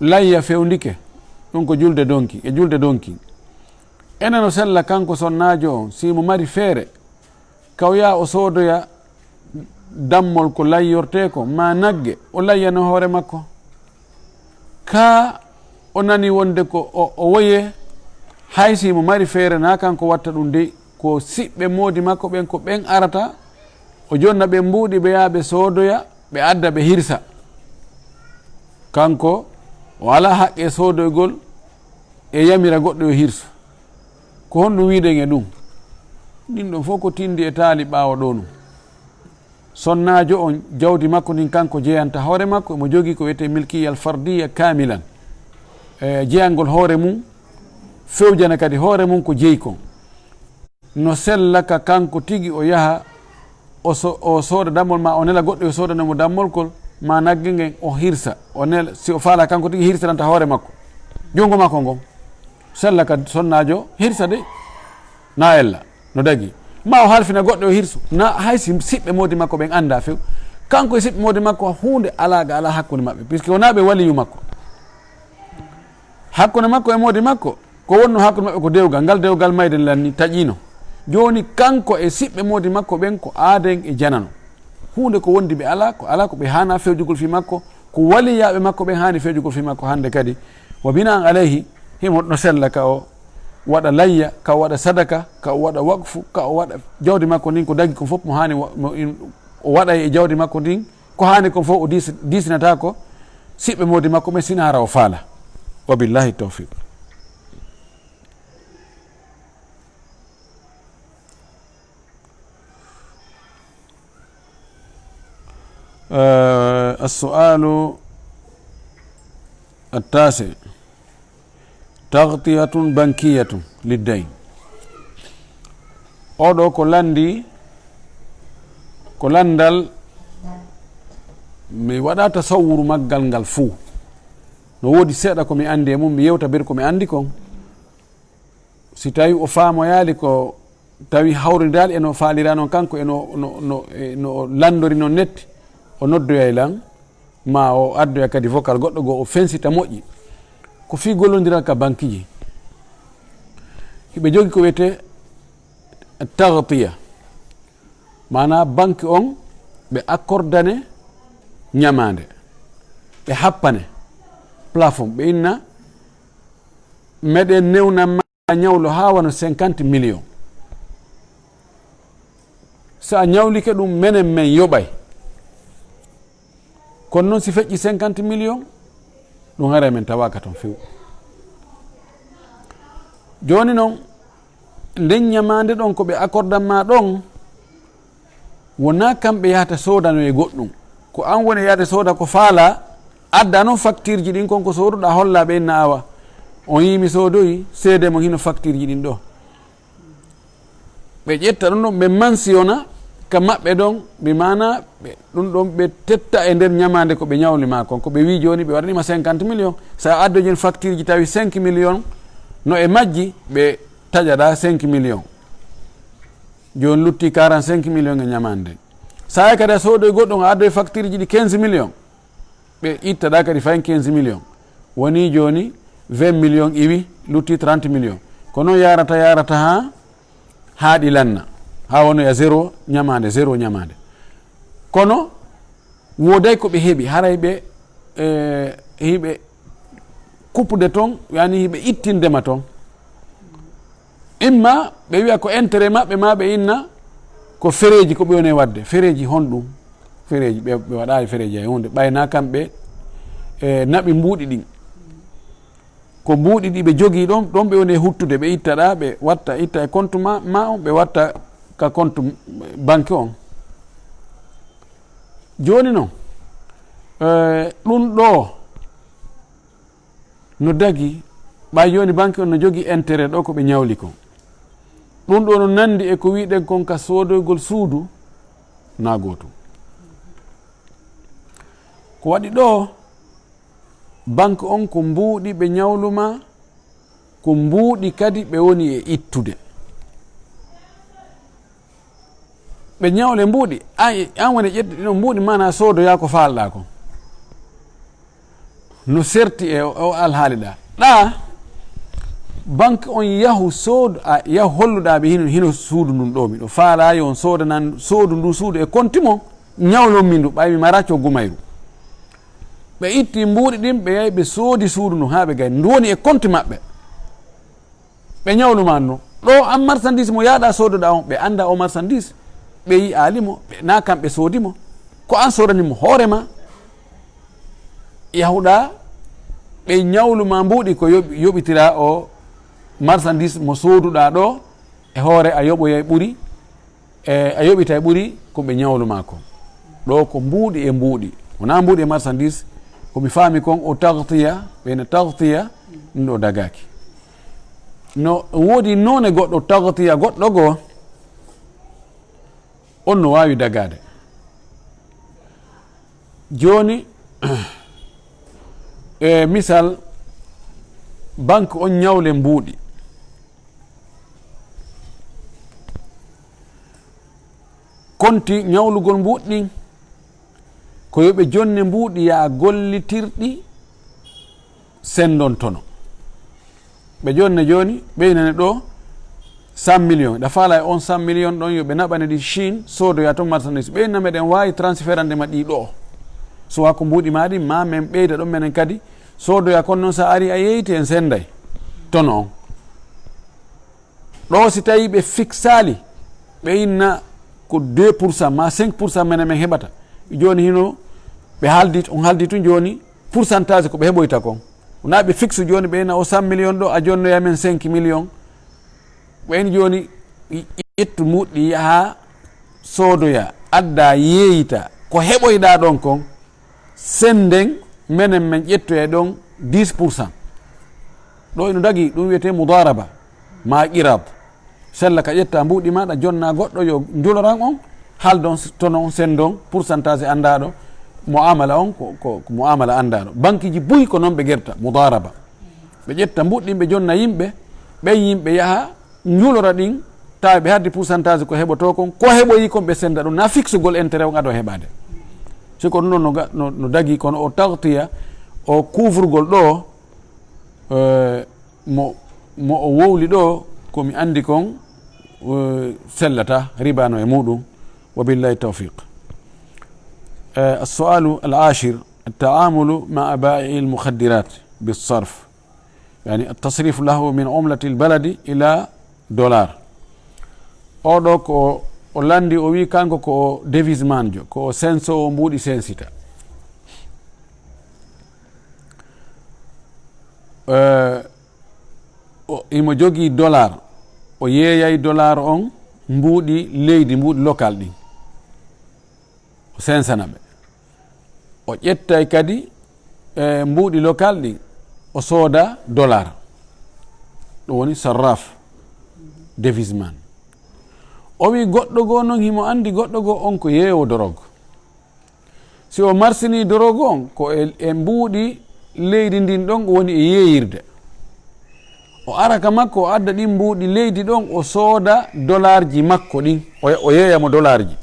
layya fewndike, ɗum ko julde donki e julde donki. Enen o sella kanko sonnajo on simo mari feere kawya o soodoya dammol ko layyorte ko ma nagge o layyano hoore makko. Ka o nani wonde ko o woye hay simo mari feere na kanko watta ɗum dey, ko siɓɓe moodi makko ɓen ko ɓen arata o jonna ɓe mbuuɗi ɓe yaa ɓe soodoya ɓe adda ɓe hirsa. Kanko o ala haqqe soodoygol e yamira goɗɗo yo hirsu. Ko honɗum wiiɗen e ɗum ɗin ɗon fof ko tindi e taali ɓaawa ɗo ɗum. Sonnajo on jawdi makko ndin kanko jeyanta hoore makko, emo jogii ko wiyete milkiyal fardiya kamilan, jeyangol hoore mum, fewjana kadi hoore mum ko jeyi kon. No sellaka kanko tigi o yaha o sooda dammol ma, o nela goɗɗo yo soodanamo dammol kol ma nagge ngen o hirsa, o nela si o faala kanko tigi hirsatanta hoore makko jungo makko ngon. Sellaka sonnajo hirsa de na ella no dagi, ma o halfina goɗɗo yo hirsu na haysi siɓɓe modi makko ɓen anda few. Kanko e siɓɓe modi makko hunde alaga ala hakkude maɓɓe, puisque wona ɓe waliyu makko. Hakkude makko e modi makko ko wonno hakkude maɓɓe ko dewgal, ngal dewgal mayden lanni taƴino. Joni kanko e siɓɓe modi makko ɓen ko aaden e janano, hunde ko wondi ɓe ala ko ala ko ɓe hana fewjugol fi makko, ko waliyaɓe makko ɓen hani fewjugol fi makko. Hande kadi wa binan alayhi himo no sella ka o waɗa layya, ka o waɗa sadaka, ka o waɗa waqfu, ka o waɗa jawdi makko ndin ko daggi ko fof mo hani o waɗa e jawdi makko ndin ko hani kon fof o disinata ko siɓɓe modi makko ɓen sina hara o faala. Wa billahi tawfiq. السؤال التاسع تغطية بنكية للدين. oɗo ko landi ko landal mi waɗa tasawuru maggal ngal fuu, no woodi seeɗa ko mi andi e mum, mi yewta bir ko mi andi kon. Si tawi o faamoyali ko tawi hawridal eno faalira noon kanko eno landori noon netti, o noddoya lan ma o addoya kadi vocal goɗɗo goo o fensita moƴƴi. Ko fi gollodiral ka banque ji, hiɓe jogi ko wiyete tagtiya, mana banque on ɓe accordane ñamande, ɓe happane plafond, ɓe inna meɗen newnama ñawlo ha wano 50 millions. sa ñawlike ɗum menen men yoɓay, kono noon si feƴƴi 50 millions ɗum hara men tawaka toon few. Joni noon nden ñamande ɗon ko ɓe accordanma ɗon wona kamɓe yahata sodano e goɗɗum, ko an woni yahata soda ko faala, adda noon facture ji ɗin kon ko soduɗa holla ɓe inna awa on yimi sodoyi seede mo hino facture ji ɗin ɗo. Ɓe ƴetta ɗum ɗon ɓe mansiona ka maɓɓe ɗon, ɓe mana ɗum ɗon ɓe tetta e nder ñamande ko ɓe ñawlima kon, ko ɓe wi joni ɓe waɗanima 50 millions, sa addojin facture ji tawi 5 millions no e majji ɓe taƴaɗa 5 millions, joni lutti 45 millions e ñamande. Sa kadi a soodoy goɗɗon a addoye facture ji ɗi 15 millions, ɓe ittaɗa kadi fayin 15 millions, woni joni 20 millions iwi, lutti 30 millions. Ko noon yarata ha ɗi lanna, ha wonoya zéro ñamande. Kono woday ko ɓe heeɓi haray ɓe hiɓe kuppude toon, yani hiɓe ittindema toon. Imma ɓe wiya ko intérêt maɓɓe ma ɓe inna ko fereji ko ɓe woni wadde, fereji honɗum, fereji ɓe waɗali fereji hay hunde, ɓayna kamɓe naɓi mbuuɗi ɗin, ko mbuuɗi ɗi ɓe jogii ɗon ɓe woni huttude, ɓe ittaɗa ɓe watta itta e compte ma on, ɓe watta ka compte banque on. Joni noon ɗum ɗo no dagi ɓay joni banque on no jogii intérêt ɗo ko ɓe ñawli kon, ɗum ɗo no nandi e ko wiɗen kon ka soodoygol suudu na gootum. ko waɗi ɗo banque on ko mbuuɗi ɓe ñawluma, ko mbuuɗi kadi ɓe woni e ittude. ɓe ñawle mbuuɗi an woni ƴetti ɗino mbuuɗi mana soodoya ko faalɗa ko no serti e o alhaali ɗa banque on yahu soodu yahu holluɗaɓe hino suudu ndun ɗo miɗo faalayi on soodanan soodu ndu suudu e konti mon ñawlonmi ndu ɓaymi mara coggu mayru ɓe itti mbuuɗi ɗin ɓe yahi ɓe soodi suudu ndu ha ɓe gay ndu woni e konti maɓɓe ɓe ñawluma ndu ɗo an marchandise mo yaaɗa soodoɗa on ɓe anda o marchandise ɓe yi alimo na kamɓe soodimo ko an sodanimo hoorema yahuɗa ɓe ñawluma mbuuɗi ko yoɓitira o marchandise mo sooduɗa ɗo e hoore a yoɓoya ɓuuri a yoɓita e ɓuuri ko ɓe ñawluma ko ɗo ko mbuuɗi e mbuuɗi wona mbuuɗi e marchandise komi faami kon o tagtiya ɓeyna tagtiya ɗum ɗo dagaki no woodi none goɗɗo tagtiya goɗɗo goo on no wawi dagade joni e misal banque on ñawle mbuuɗi konti ñawlugol mbuuɗɗi ko yoɓe jonne mbuuɗi ya gollitirɗi sendon tono ɓe jonne joni ɓeynane ɗo 100 millions ɗa faala e on 100 millions ɗon yoɓe naɓane ɗi Chine soodoya to marchandise ɓeyna meɗen wawi transférande ma ɗi ɗo sowa ko mbuuɗi maɗi ma men ɓeyda ɗon menen kadi soodoya kono noon sa ari a yeyti en senday tono on ɗo si tawi ɓe fixali ɓeyna ko 2% ma 5% menen men heɓata joni hino ɓe haaldi on haaldi tun joni pourcentage ko ɓe heɓoyta kon wona ɓe fixe joni ɓeyna o 100 millions ɗo a jonnoya men 5 millions ɓen joni ƴettu muɗɗi yaha soodoya adda yeeyita ko heɓoyɗa ɗon kon senden menen men ƴettoya ɗon 10%. ɗo ino dagi ɗum wiyete mudaraba ma qirab sella ka ƴetta mbuuɗi maɗa jonna goɗɗo yo juloran on haaldon tono on sendon pourcentage andaɗo muamala on ko muamala andaɗo banque ji buy ko noon ɓe gerta mudaraba ɓe ƴetta mbuɗɗi ɓe jonna yimɓe ɓen yimɓe yaha julora ɗin tawa ɓe haddi pourcentage ko heɓoto kon ko heɓoyi kon ɓe senda ɗum na fixugol intérêt on aɗo heɓade siko ɗum ɗon no dagi kono o tagtiya o couvrugol ɗo mo o wowli ɗo komi andi kon sellata ribano e muɗum wabillahi tawfiq. السؤال العاشر التعامل مع بائع المخدرات بالصرف يعني التصريف له من عملة البلد إلى دولار oɗo ko o landi o wi kanko ko devise manjo ko senso o mbuɗi sensita imo jogui dollar o yeeyay dollar on mbuɗi leydi mbuɗi local ɗin o sensana ɓe o ƴettay kadi mbuɗi local ɗin o sooda dollar ɗo woni sarraf devise man o wi goɗɗo goo noon himo andi goɗɗo goo on ko yeewo dorogo si o marsini dorogo on ko e mbuuɗi leydi ndin ɗon o woni e yeeyirde o araka makko o adda ɗin mbuuɗi leydi ɗon o sooda dollar ji makko ɗin o yeeyamo dollar ji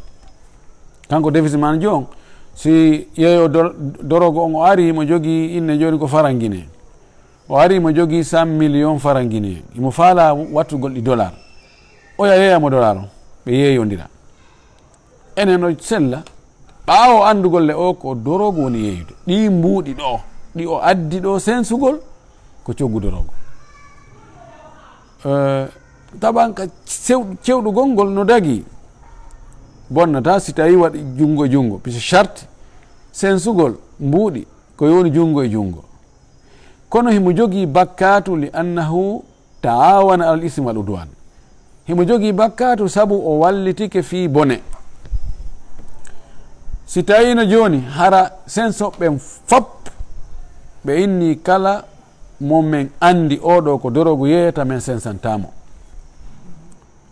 kanko devise man jon si yeeyo dorogo on o ari mo jogii inne joni ko farangine o ari mo jogii 100 millions farangine imo faala wattugol ɗi dollar o yeeyamo dollar on ɓe yeeyodira enen o sella ɓaawo andugolle o ko dorogo woni yeeyude ɗi mbuuɗi ɗo ɗi o addi ɗo sensugol ko coggu dorogo taɓan ka cewɗugol ngol no dagi bonnata si tawi waɗi jungo e jungo puisque charte sensugol mbuuɗi ko yoni jungo e jungo kono himo jogii bakkatu li annahu taawana alal ismi wal udwan himo jogii bakkatu sabu o wallitike fi bone si tawino joni hara sensoɓɓen fop ɓe inni kala momen andi oɗo ko dorogo yeeyata men sensantamo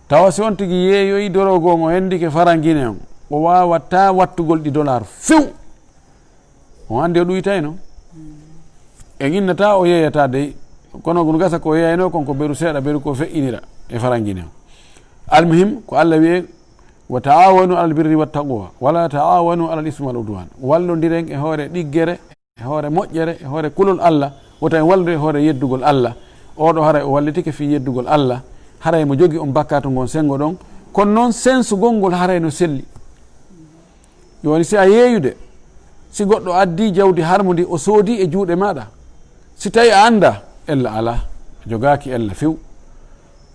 tawa si on tigi yeeyoyi dorogo on o hendike farangine on o wawata wattugol ɗi dollar few o andi o ɗuytayno en innata o yeeyata dey kono gon gasa ko yeeyno konko beru seeɗa beru ko feƴƴinira e farangine o almuhim ko Allah wiye wa taawanu alal birri wattaqwa wala taawanu alal ismi wal udwan wallodiren e hoore ɗiggere e hoore moƴƴere e hoore kulol Allah wota en wallude e hoore yeddugol Allah oɗo haray o wallitike fi yeddugol Allah haray mo jogi on bakkato gon sengo ɗon kono noon sensugol ngol haray no selli joni si a yeeyude si goɗɗo addi jawdi harmodi o soodi e juuɗe maɗa si tawi a anda ella ala jogaki ella few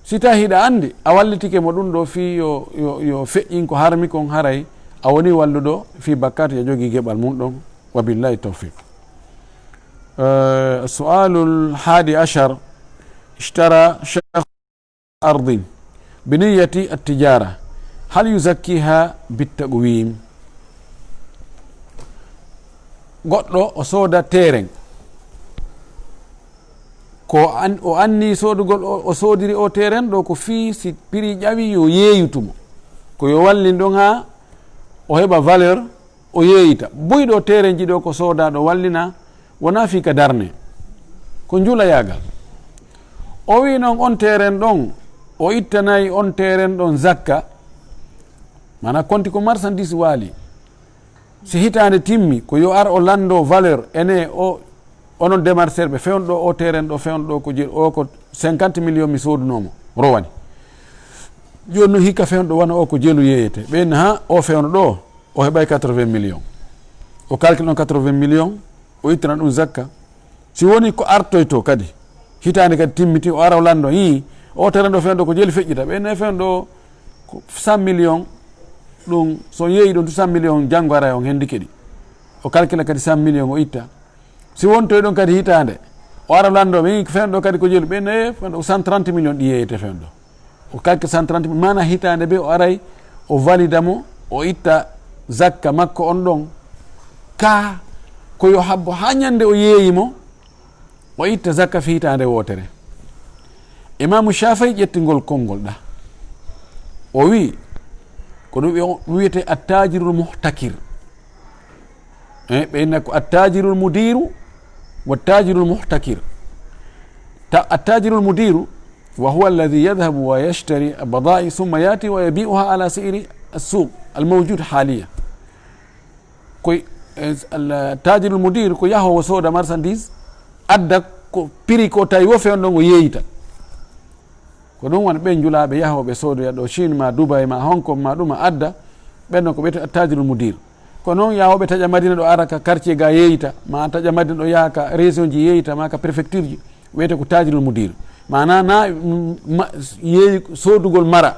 si tawi hiɗa andi a wallitike mo ɗum ɗo fi yo feƴƴin ko harmi kon haray a woni walluɗo fi bakkat ya jogi geɓal mum ɗon wa billahi tawfiq. sualul hadi ashar ishtara shakhs ardin biniyati attijara hal yuzakkiha bittaqwim. goɗɗo o sooda terrain ko o anni soodugol o soodiri o terrain ɗo ko fii si prix ƴawi yo yeeyutumo ko yo wallin ɗon ha o heɓa valeur o yeeyita buyɗo terrain ji ɗo ko soodaɗo wallina wona fi ka darne ko njula yagal o wi noon on terrain ɗon o ittanayi on terrain ɗon zakka mana konti ko marchandise waali si hitande timmi ko yo ar o lando valeur ene o onon démarcher ɓe fewnɗo o terrain ɗo fewnɗo ko o ko 50 millions mi sodunomo rowani joni noon hikka fewnɗo wona o ko jeelu yeyete ɓenni ha o fewno ɗo o heɓay 80 millions o calcule on 80 millions o ittana ɗum zakka si woni ko artoyto kadi hitande kadi timmiti o ara o lando o terrain ɗo fewnɗo ko jeelu feƴƴita ɓenne fewnɗo ko 100 millions ɗum so yeeyi ɗum to 100 millions janggo ara on hendike ɗi o calcule kadi 100 millions o itta si wontoy ɗon kadi hitande o ara lando mi fewnɗo kadi ko jeelu ɓenne fewnɗo 130 millions ɗi yeeyete fewnɗo o calcule 130 mana hitande ɓe o aray o valida mo o itta zakka makko on ɗon ka koyo habbo ha ñande o yeeyimo o itta zakka fi hitande wotere. imamu Shafi'i ƴettingol konngol ɗa o wi ko ɗum wiyete attajirul muhtakir ɓe inna ko attajirul mudiru wattajirul muhtakir. attajirul mudiru wa huwa alladhi yadhhabu wa yashtari bada'i thumma yati wa yabi'uha ala sa'iri as-suq al-mawjud haliya. koy attajirul mudir ko yahowo sooda marchandise adda ko prix ko tawi wo fewn ɗon o yeeyita ko ɗum wona ɓe julaɓe yahoɓe soodoya ɗo Chine ma Dubai ma Hong Kong ma ɗuma adda ɓenɗon ko ɓeyte attajirul mudir. ko noon yahoɓe taƴa Madina ɗo ara ka quartier ga yeeyita ma taƴa Madina ɗo yaha ka région ji yeeyita ma ka préfecture ji wiyete ko tajirul mudir mana na yeeyi soodugol mara